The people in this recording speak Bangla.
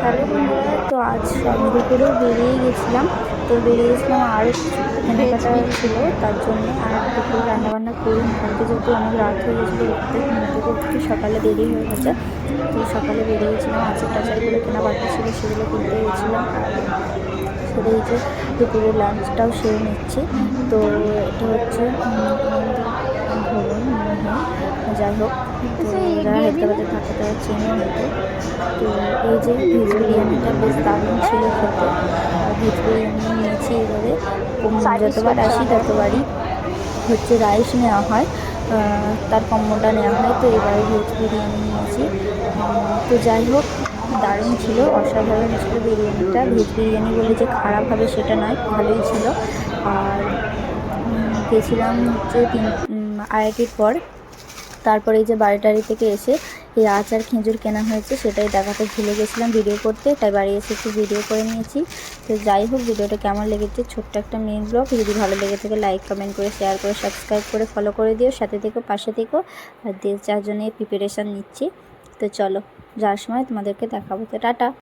হ্যালো বন্ধুরা, তো আজ দুপুরে বেরিয়ে গেছিলাম। আরও কিছু কেনাকাটা ছিল, তার জন্যে আর দুপুরে রান্নাবান্না করিনি। কালকে যেহেতু অনেক রাত হয়ে গেছিলো, উঠতে ঘুমোতে করতে সকালে দেরি হয়ে গেছে। তো সকালে বেরিয়ে গেছিলাম, আচার টাচারগুলো কেনা বাকি ছিল, সেগুলো কিনতে গেছিলাম। আর সেটা হচ্ছে দুপুরে লাঞ্চটাও সেরে নিচ্ছি। তো এটা হচ্ছে ভবন মনে হয়, যাই হোক। তো যারা হায়দ্রাবাদে থাকে তারা চেনে হয়তো। তো এই যে ভেজ বিরিয়ানিটা বেশ দারুণ ছিল খেতে। আর ভেজ বিরিয়ানি নিয়েছি এবারে। যতবার আসি ততবারই হচ্ছে রাইস নেওয়া হয়, তার কম্বোটা নেওয়া হয়। তো এবারে ভেজ বিরিয়ানি নিয়েছি। তো যাই হোক, দারুণ ছিল, অসাধারণ ছিল বিরিয়ানিটা। ভেজ বিরিয়ানি বলে যে খারাপ হবে সেটা নয়, ভালোই ছিল। আর গেছিলাম হচ্ছে 2:30 পর। তারপরে এই যে বাড়ি থেকে এসে এই আচার খেজুর কেনা হয়েছে, সেটাই দেখাতে ভুলে গেছিলাম ভিডিও করতে, তাই বাড়ি এসে একটু ভিডিও করে নিয়েছি। তো যাই হোক, ভিডিওটা কেমন লেগেছে, ছোট্ট একটা মিনি ব্লগ। যদি ভালো লেগে থাকে লাইক কমেন্ট করে শেয়ার করে সাবস্ক্রাইব করে ফলো করে দিও, সাথে থেকো পাশে থেকো। আর 3-4 জনের প্রিপারেশান নিচ্ছি। তো চলো, যাওয়ার সময় তোমাদেরকে দেখাবো। তো টাটা।